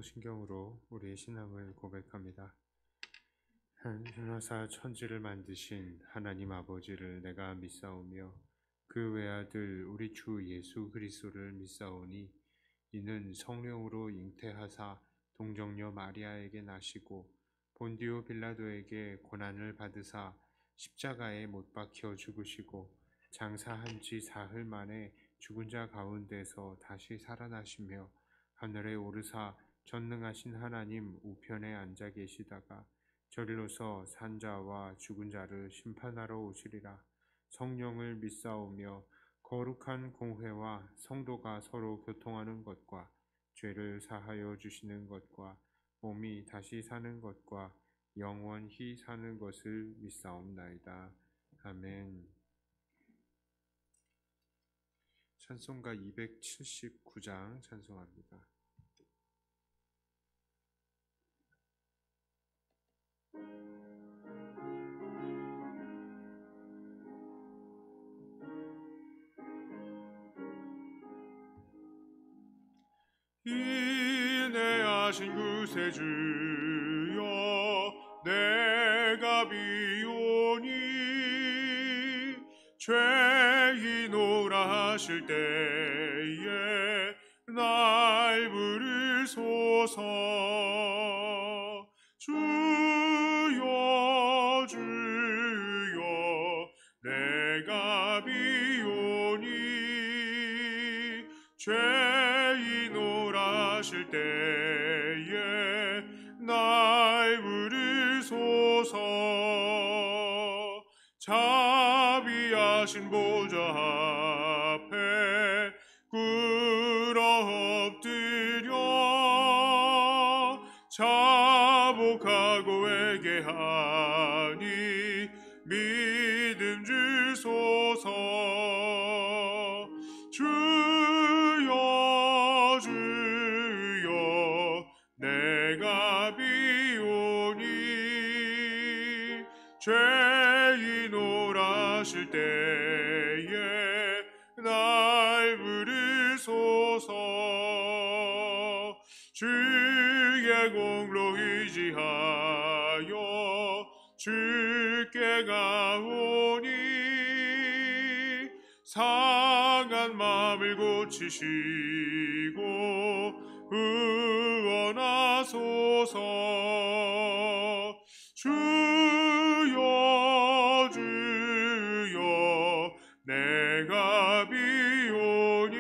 사도신경으로 우리의 신앙을 고백합니다. 한순화사 천지를 만드신 하나님 아버지를 내가 믿사오며 그 외아들 우리 주 예수 그리스도를 믿사오니 이는 성령으로 잉태하사 동정녀 마리아에게 나시고 본디오 빌라도에게 고난을 받으사 십자가에 못 박혀 죽으시고 장사한 지 사흘 만에 죽은 자 가운데서 다시 살아나시며 하늘에 오르사 전능하신 하나님 우편에 앉아 계시다가 저리로서 산자와 죽은 자를 심판하러 오시리라. 성령을 믿사오며 거룩한 공회와 성도가 서로 교통하는 것과 죄를 사하여 주시는 것과 몸이 다시 사는 것과 영원히 사는 것을 믿사옵나이다. 아멘. 찬송가 279장 찬송합니다. 인내하신 구세주여 내가 비오니 죄인오라 하실 때에 날 부르소서. 주여 주여 내가 비오니 죄인오라 하실 때에 날 부르소서. 자비하신 보좌 앞에 꿇어 엎드려 자복하고 회개하니 믿음 주소서. 주여 주여 내가 비오니 죄인오라 하실 때에 날 부르소서. 주의 공로 의지하여 주께 가오니 상한 마음을 고치시고 구원하소서. 주여 주여 내가 비오니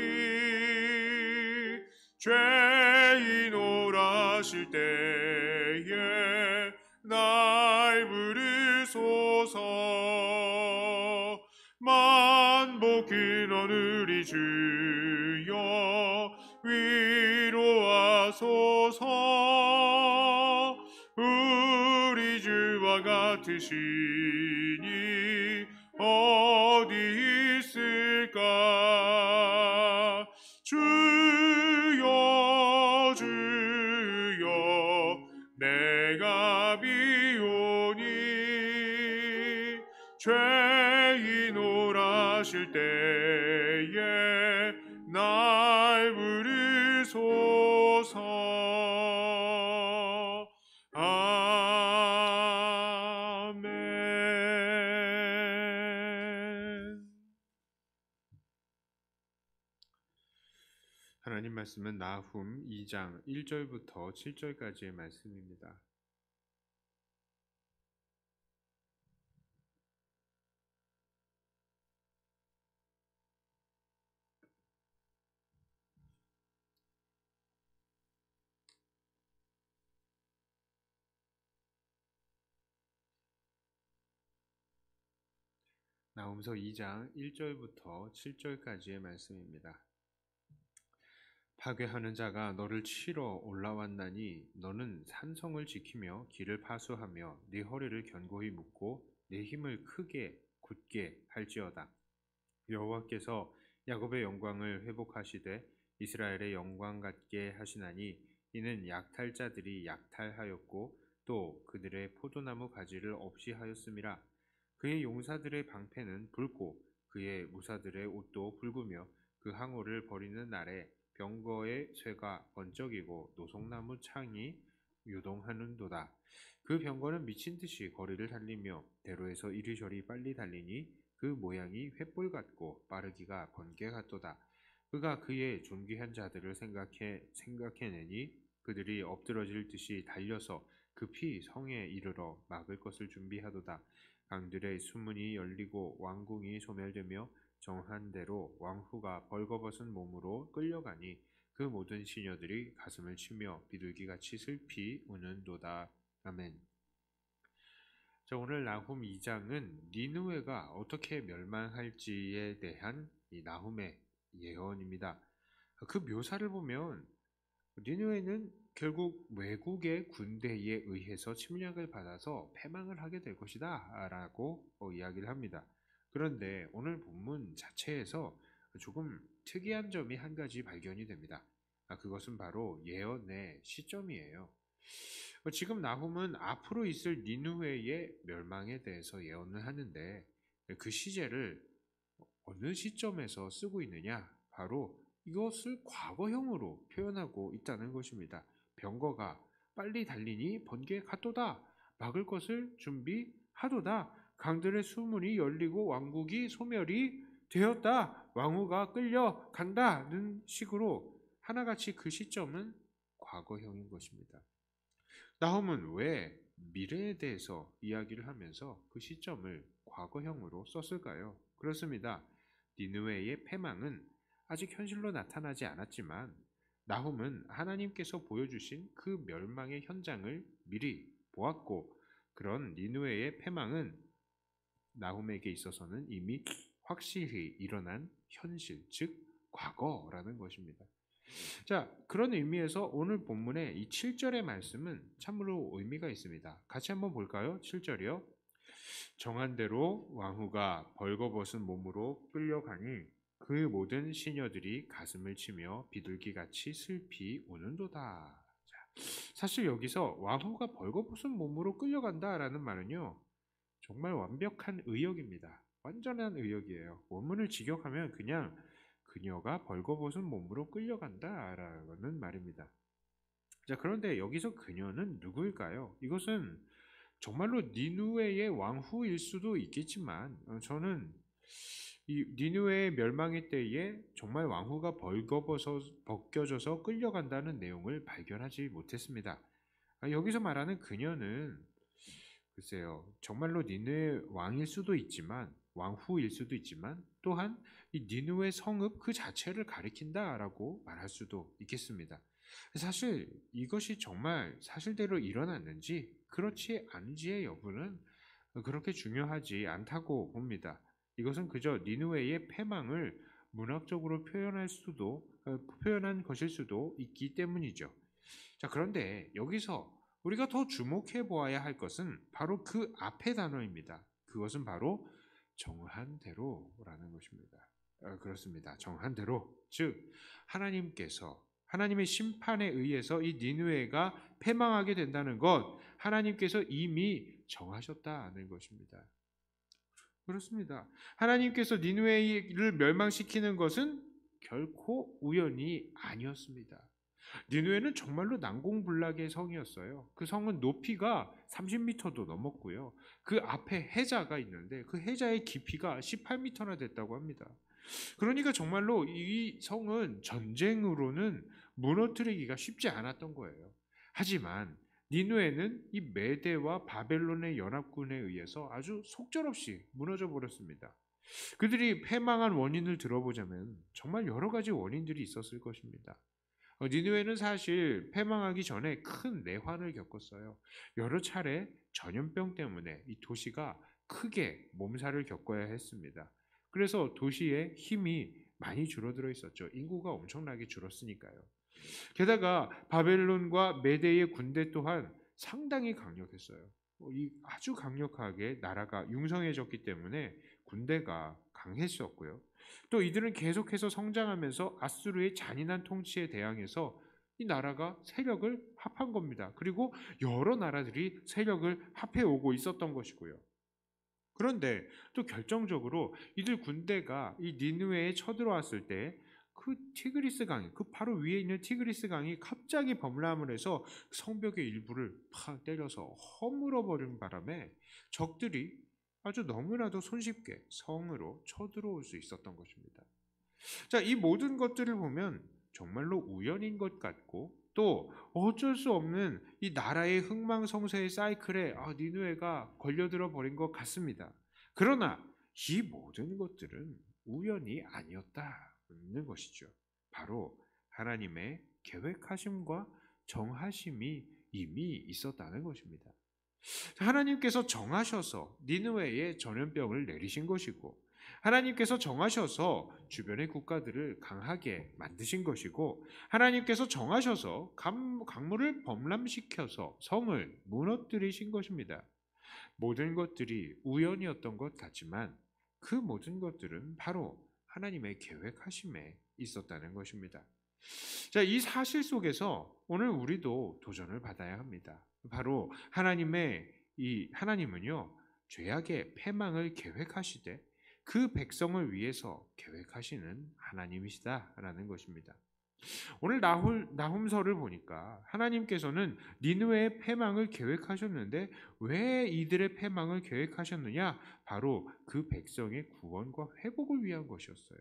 죄인오라 하실 때에 날 부르소서. 만복인 오늘이 주여 위로하소서. 우리 주와 같으시니 어디 있을까. 주여 주여 내가 비오니 죄인오라 하실 때에 날 부르소서. 아멘. 하나님 말씀은 나훔 2장 1절부터 7절까지의 말씀입니다. 나훔서 2장 1절부터 7절까지의 말씀입니다. 파괴하는 자가 너를 치러 올라왔나니 너는 산성을 지키며 길을 파수하며 네 허리를 견고히 묶고 네 힘을 크게 굳게 할지어다. 여호와께서 야곱의 영광을 회복하시되 이스라엘의 영광 같게 하시나니 이는 약탈자들이 약탈하였고 또 그들의 포도나무 가지를 없이 하였음이라. 그의 용사들의 방패는 붉고 그의 무사들의 옷도 붉으며 그 항우를 버리는 날에 병거의 쇠가 번쩍이고 노송나무 창이 요동하는도다. 그 병거는 미친 듯이 거리를 달리며 대로에서 이리저리 빨리 달리니 그 모양이 횃불 같고 빠르기가 번개 같도다. 그가 그의 존귀한 자들을 생각해내니 그들이 엎드러질 듯이 달려서 급히 성에 이르러 막을 것을 준비하도다. 강들의 수문이 열리고 왕궁이 소멸되며 정한 대로 왕후가 벌거벗은 몸으로 끌려가니 그 모든 시녀들이 가슴을 치며 비둘기같이 슬피 우는도다. 아멘. 자, 오늘 나훔 2장은 니느웨가 어떻게 멸망할지에 대한 이 나훔의 예언입니다. 그 묘사를 보면 니느웨는 결국 외국의 군대에 의해서 침략을 받아서 패망을 하게 될 것이다 라고 이야기를 합니다. 그런데 오늘 본문 자체에서 조금 특이한 점이 한 가지 발견이 됩니다. 그것은 바로 예언의 시점이에요. 지금 나훔은 앞으로 있을 니느웨의 멸망에 대해서 예언을 하는데 그 시제를 어느 시점에서 쓰고 있느냐? 바로 이것을 과거형으로 표현하고 있다는 것입니다. 병거가 빨리 달리니 번개 같도다. 막을 것을 준비하도다. 강들의 수문이 열리고 왕국이 소멸이 되었다. 왕후가 끌려간다는 식으로 하나같이 그 시점은 과거형인 것입니다. 나훔은 왜 미래에 대해서 이야기를 하면서 그 시점을 과거형으로 썼을까요? 그렇습니다. 니느웨의 패망은 아직 현실로 나타나지 않았지만 나훔은 하나님께서 보여주신 그 멸망의 현장을 미리 보았고 그런 니느웨의 패망은 나훔에게 있어서는 이미 확실히 일어난 현실, 즉 과거라는 것입니다. 자, 그런 의미에서 오늘 본문의 이 7절의 말씀은 참으로 의미가 있습니다. 같이 한번 볼까요? 7절이요. 정한 대로 왕후가 벌거벗은 몸으로 끌려가니 그 모든 시녀들이 가슴을 치며 비둘기같이 슬피 우는도다. 자, 사실 여기서 왕후가 벌거벗은 몸으로 끌려간다라는 말은요. 정말 완벽한 의역입니다. 완전한 의역이에요. 원문을 직역하면 그냥 그녀가 벌거벗은 몸으로 끌려간다라는 말입니다. 자, 그런데 여기서 그녀는 누구일까요? 이것은 정말로 니느웨의 왕후일 수도 있겠지만 저는 이 니느웨의 멸망의 때에 정말 왕후가 벗겨져서 끌려간다는 내용을 발견하지 못했습니다. 여기서 말하는 그녀는 글쎄요, 정말로 니느웨 왕일 수도 있지만 왕후일 수도 있지만 또한 이 니느웨 성읍 그 자체를 가리킨다라고 말할 수도 있겠습니다. 사실 이것이 정말 사실대로 일어났는지 그렇지 않은지의 여부는 그렇게 중요하지 않다고 봅니다. 이것은 그저 니느웨의 패망을 문학적으로 표현한 것일 수도 있기 때문이죠. 자, 그런데 여기서 우리가 더 주목해 보아야 할 것은 바로 그 앞의 단어입니다. 그것은 바로 정한 대로라는 것입니다. 그렇습니다. 정한 대로. 즉 하나님의 심판에 의해서 이 니느웨가 패망하게 된다는 것, 하나님께서 이미 정하셨다는 것입니다. 그렇습니다. 하나님께서 니느웨를 멸망시키는 것은 결코 우연이 아니었습니다. 니느웨는 정말로 난공불락의 성이었어요. 그 성은 높이가 30m도 넘었고요. 그 앞에 해자가 있는데 그 해자의 깊이가 18m나 됐다고 합니다. 그러니까 정말로 이 성은 전쟁으로는 무너뜨리기가 쉽지 않았던 거예요. 하지만 니느웨는 이 메대와 바벨론의 연합군에 의해서 아주 속절없이 무너져 버렸습니다. 그들이 패망한 원인을 들어보자면 정말 여러 가지 원인들이 있었을 것입니다. 니느웨는 사실 패망하기 전에 큰 내환을 겪었어요. 여러 차례 전염병 때문에 이 도시가 크게 몸살을 겪어야 했습니다. 그래서 도시의 힘이 많이 줄어들어 있었죠. 인구가 엄청나게 줄었으니까요. 게다가 바벨론과 메대의 군대 또한 상당히 강력했어요. 아주 강력하게 나라가 융성해졌기 때문에 군대가 강했었고요. 또 이들은 계속해서 성장하면서 아수르의 잔인한 통치에 대항해서 이 나라가 세력을 합한 겁니다. 그리고 여러 나라들이 세력을 합해 오고 있었던 것이고요. 그런데 또 결정적으로 이들 군대가 이 니느웨에 쳐들어왔을 때 그 티그리스 강, 그 바로 위에 있는 티그리스 강이 갑자기 범람을 해서 성벽의 일부를 팍 때려서 허물어 버린 바람에 적들이 아주 너무나도 손쉽게 성으로 쳐들어올 수 있었던 것입니다. 자, 이 모든 것들을 보면 정말로 우연인 것 같고 또 어쩔 수 없는 이 나라의 흥망성쇠의 사이클에 니느웨가 걸려들어 버린 것 같습니다. 그러나 이 모든 것들은 우연이 아니었다는 것이죠. 바로 하나님의 계획하심과 정하심이 이미 있었다는 것입니다. 하나님께서 정하셔서 니느웨에 전염병을 내리신 것이고 하나님께서 정하셔서 주변의 국가들을 강하게 만드신 것이고 하나님께서 정하셔서 강물을 범람시켜서 성을 무너뜨리신 것입니다. 모든 것들이 우연이었던 것 같지만 그 모든 것들은 바로 하나님의 계획하심에 있었다는 것입니다. 자, 이 사실 속에서 오늘 우리도 도전을 받아야 합니다. 바로 하나님은요, 죄악의 패망을 계획하시되 그 백성을 위해서 계획하시는 하나님이시다라는 것입니다. 오늘 나훔서를 보니까 하나님께서는 니느웨의 패망을 계획하셨는데 왜 이들의 패망을 계획하셨느냐? 바로 그 백성의 구원과 회복을 위한 것이었어요.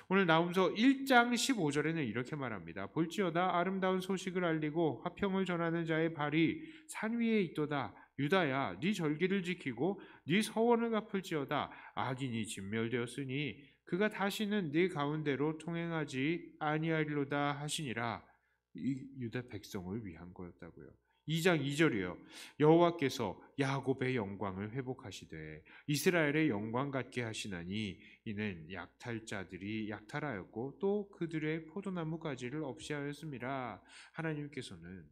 오늘 나훔서 1장 15절에는 이렇게 말합니다. 볼지어다 아름다운 소식을 알리고 화평을 전하는 자의 발이 산 위에 있도다. 유다야, 네 절기를 지키고 네 서원을 갚을지어다. 악인이 진멸되었으니 그가 다시는 네 가운데로 통행하지 아니하리로다 하시니라. 이 유다 백성을 위한 거였다고요. 2장 2절이요. 여호와께서 야곱의 영광을 회복하시되 이스라엘의 영광 같게 하시나니 이는 약탈자들이 약탈하였고 또 그들의 포도나무 가지를 없이 하였음이라. 하나님께서는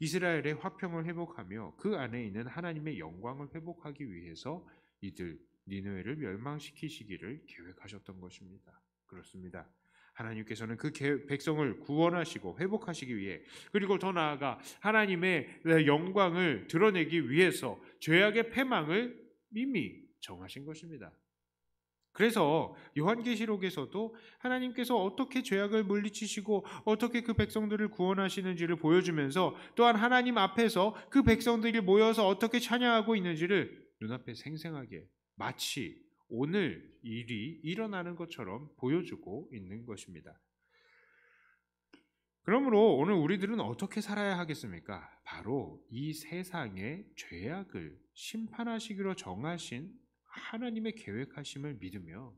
이스라엘의 화평을 회복하며 그 안에 있는 하나님의 영광을 회복하기 위해서 이들 니느웨를 멸망시키시기를 계획하셨던 것입니다. 그렇습니다. 하나님께서는 그 백성을 구원하시고 회복하시기 위해 그리고 더 나아가 하나님의 영광을 드러내기 위해서 죄악의 패망을 이미 정하신 것입니다. 그래서 요한계시록에서도 하나님께서 어떻게 죄악을 물리치시고 어떻게 그 백성들을 구원하시는지를 보여주면서 또한 하나님 앞에서 그 백성들이 모여서 어떻게 찬양하고 있는지를 눈앞에 생생하게 마치 오늘 일이 일어나는 것처럼 보여주고 있는 것입니다. 그러므로 오늘 우리들은 어떻게 살아야 하겠습니까? 바로 이 세상의 죄악을 심판하시기로 정하신 하나님의 계획하심을 믿으며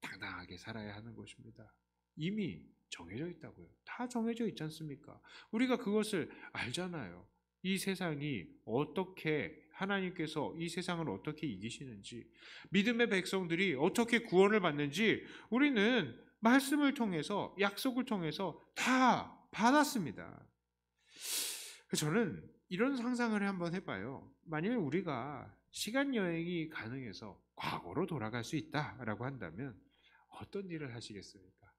당당하게 살아야 하는 것입니다. 이미 정해져 있다고요. 다 정해져 있지 않습니까? 우리가 그것을 알잖아요. 이 세상이 어떻게 하나님께서 이 세상을 어떻게 이기시는지, 믿음의 백성들이 어떻게 구원을 받는지 우리는 말씀을 통해서, 약속을 통해서 다 받았습니다. 저는 이런 상상을 한번 해봐요. 만일 우리가 시간 여행이 가능해서 과거로 돌아갈 수 있다라고 한다면 어떤 일을 하시겠습니까?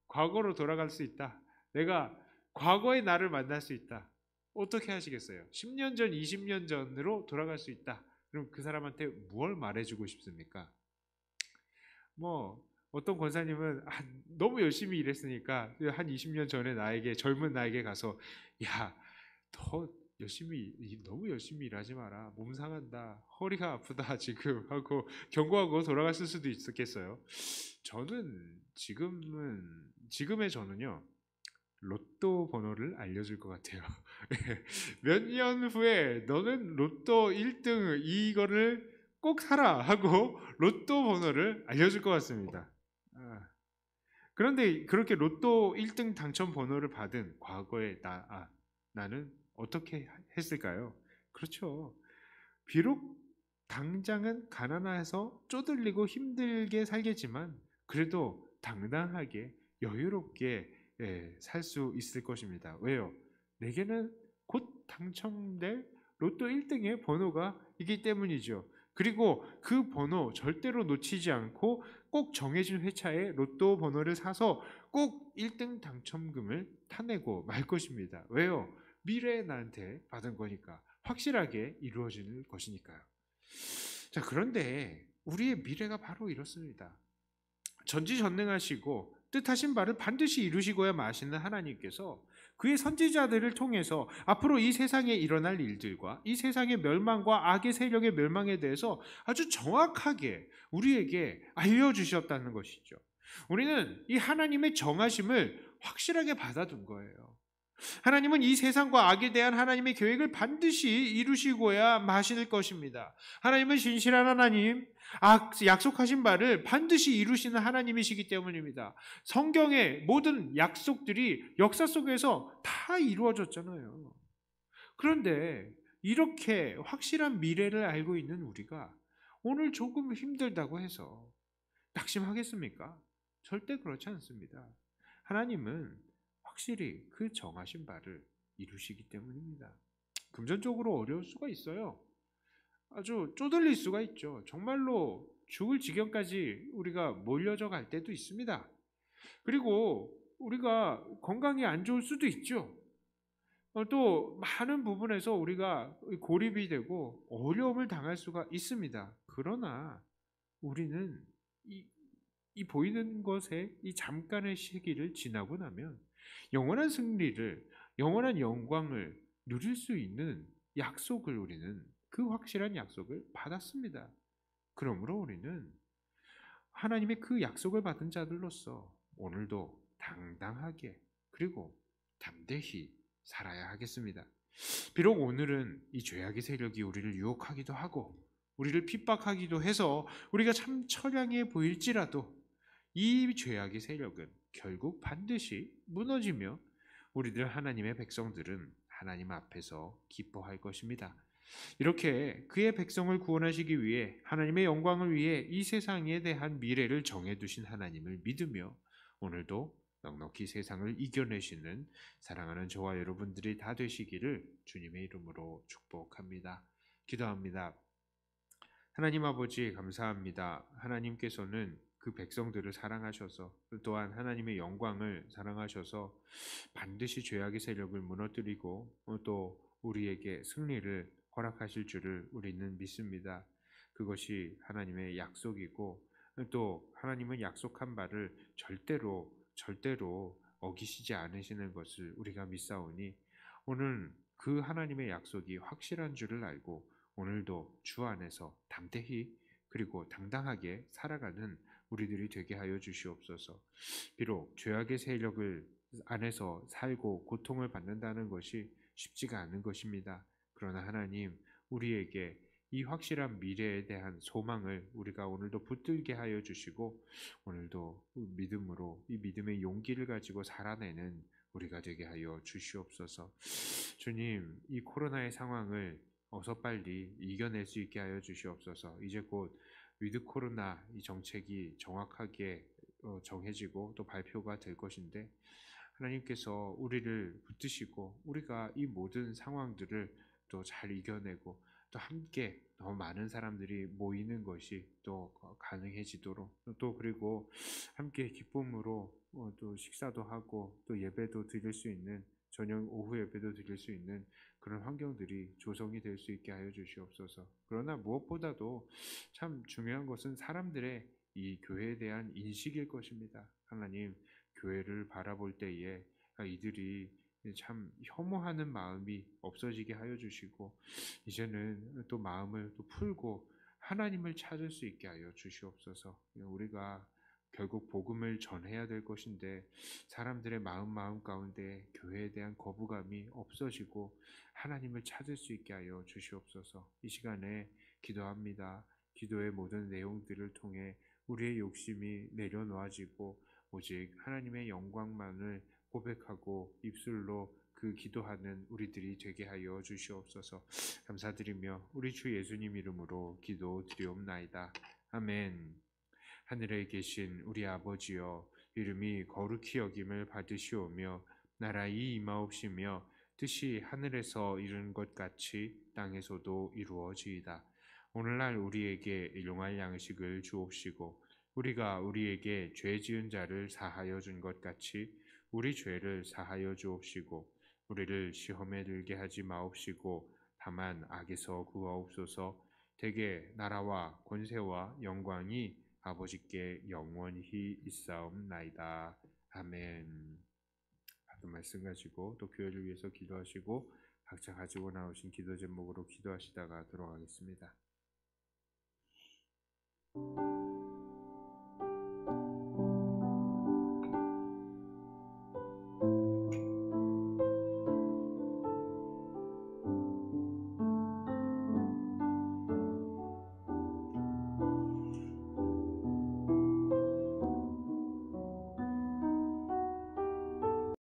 과거로 돌아갈 수 있다. 내가 과거의 나를 만날 수 있다. 어떻게 하시겠어요? 10년 전, 20년 전으로 돌아갈 수 있다. 그럼 그 사람한테 뭘 말해주고 싶습니까? 어떤 권사님은 너무 열심히 일했으니까 한 20년 전에 젊은 나에게 가서 야, 더 너무 열심히 일하지 마라. 몸 상한다. 허리가 아프다 지금 하고 경고하고 돌아갔을 수도 있었겠어요. 저는 지금의 저는요. 로또 번호를 알려줄 것 같아요. 몇 년 후에 너는 로또 1등 이거를 꼭 사라 하고 로또 번호를 알려줄 것 같습니다. 그런데 그렇게 로또 1등 당첨 번호를 받은 과거의 나는 어떻게 했을까요? 그렇죠. 비록 당장은 가난해서 쪼들리고 힘들게 살겠지만 그래도 당당하게 여유롭게 살 수 있을 것입니다. 왜요? 내게는 곧 당첨될 로또 1등의 번호가 있기 때문이죠. 그리고 그 번호 절대로 놓치지 않고 꼭 정해진 회차에 로또 번호를 사서 꼭 1등 당첨금을 타내고 말 것입니다. 왜요? 미래에 나한테 받은 거니까 확실하게 이루어지는 것이니까요. 자, 그런데 우리의 미래가 바로 이렇습니다. 전지전능하시고 뜻하신 바를 반드시 이루시고야 마시는 하나님께서 그의 선지자들을 통해서 앞으로 이 세상에 일어날 일들과 이 세상의 멸망과 악의 세력의 멸망에 대해서 아주 정확하게 우리에게 알려주셨다는 것이죠. 우리는 이 하나님의 정하심을 확실하게 받아둔 거예요. 하나님은 이 세상과 악에 대한 하나님의 계획을 반드시 이루시고야 마실 것입니다. 하나님은 신실한 하나님, 약속하신 바를 반드시 이루시는 하나님이시기 때문입니다. 성경의 모든 약속들이 역사 속에서 다 이루어졌잖아요. 그런데 이렇게 확실한 미래를 알고 있는 우리가 오늘 조금 힘들다고 해서 낙심하겠습니까? 절대 그렇지 않습니다. 하나님은 확실히 그 정하신 바를 이루시기 때문입니다. 금전적으로 어려울 수가 있어요. 아주 쪼들릴 수가 있죠. 정말로 죽을 지경까지 우리가 몰려져 갈 때도 있습니다. 그리고 우리가 건강이 안 좋을 수도 있죠. 또 많은 부분에서 우리가 고립이 되고 어려움을 당할 수가 있습니다. 그러나 우리는 이 보이는 것에 이 잠깐의 시기를 지나고 나면 영원한 승리를, 영원한 영광을 누릴 수 있는 약속을 우리는 그 확실한 약속을 받았습니다. 그러므로 우리는 하나님의 그 약속을 받은 자들로서 오늘도 당당하게 그리고 담대히 살아야 하겠습니다. 비록 오늘은 이 죄악의 세력이 우리를 유혹하기도 하고 우리를 핍박하기도 해서 우리가 참 처량해 보일지라도 이 죄악의 세력은 결국 반드시 무너지며 우리들 하나님의 백성들은 하나님 앞에서 기뻐할 것입니다. 이렇게 그의 백성을 구원하시기 위해 하나님의 영광을 위해 이 세상에 대한 미래를 정해두신 하나님을 믿으며 오늘도 넉넉히 세상을 이겨내시는 사랑하는 저와 여러분들이 다 되시기를 주님의 이름으로 축복합니다. 기도합니다. 하나님 아버지 감사합니다. 하나님께서는 그 백성들을 사랑하셔서 또한 하나님의 영광을 사랑하셔서 반드시 죄악의 세력을 무너뜨리고 또 우리에게 승리를 허락하실 줄을 우리는 믿습니다. 그것이 하나님의 약속이고 또 하나님은 약속한 바를 절대로 어기시지 않으시는 것을 우리가 믿사오니 오늘 그 하나님의 약속이 확실한 줄을 알고 오늘도 주 안에서 담대히 그리고 당당하게 살아가는 우리들이 되게 하여 주시옵소서. 비록 죄악의 세력을 안에서 살고 고통을 받는다는 것이 쉽지가 않은 것입니다. 그러나 하나님, 우리에게 이 확실한 미래에 대한 소망을 우리가 오늘도 붙들게 하여 주시고 오늘도 믿음으로 이 믿음의 용기를 가지고 살아내는 우리가 되게 하여 주시옵소서. 주님, 이 코로나의 상황을 어서 빨리 이겨낼 수 있게 하여 주시옵소서. 이제 곧 위드 코로나 이 정책이 정확하게 정해지고 또 발표가 될 것인데 하나님께서 우리를 붙드시고 우리가 이 모든 상황들을 또 잘 이겨내고 또 함께 더 많은 사람들이 모이는 것이 또 가능해지도록 또 그리고 함께 기쁨으로 또 식사도 하고 또 예배도 드릴 수 있는 저녁 오후 예배도 드릴 수 있는 그런 환경들이 조성이 될 수 있게 하여 주시옵소서. 그러나 무엇보다도 참 중요한 것은 사람들의 이 교회에 대한 인식일 것입니다. 하나님, 교회를 바라볼 때에 이들이 참 혐오하는 마음이 없어지게 하여 주시고 이제는 또 마음을 또 풀고 하나님을 찾을 수 있게 하여 주시옵소서. 우리가 결국 복음을 전해야 될 것인데 사람들의 마음 가운데 교회에 대한 거부감이 없어지고 하나님을 찾을 수 있게 하여 주시옵소서. 이 시간에 기도합니다. 기도의 모든 내용들을 통해 우리의 욕심이 내려놓아지고 오직 하나님의 영광만을 고백하고 입술로 그 기도하는 우리들이 되게 하여 주시옵소서. 감사드리며 우리 주 예수님 이름으로 기도드리옵나이다. 아멘. 하늘에 계신 우리 아버지여, 이름이 거룩히 여김을 받으시오며 나라의 임하옵시며 뜻이 하늘에서 이룬 것 같이 땅에서도 이루어지이다. 오늘날 우리에게 일용할 양식을 주옵시고 우리가 우리에게 죄 지은 자를 사하여 준 것 같이 우리 죄를 사하여 주옵시고 우리를 시험에 들게 하지 마옵시고 다만 악에서 구하옵소서. 대개 나라와 권세와 영광이 아버지께 영원히 있사옵나이다. 아멘. 하던 말씀 가지고 또 교회를 위해서 기도하시고 각자 가지고 나오신 기도 제목으로 기도하시다가 들어가겠습니다.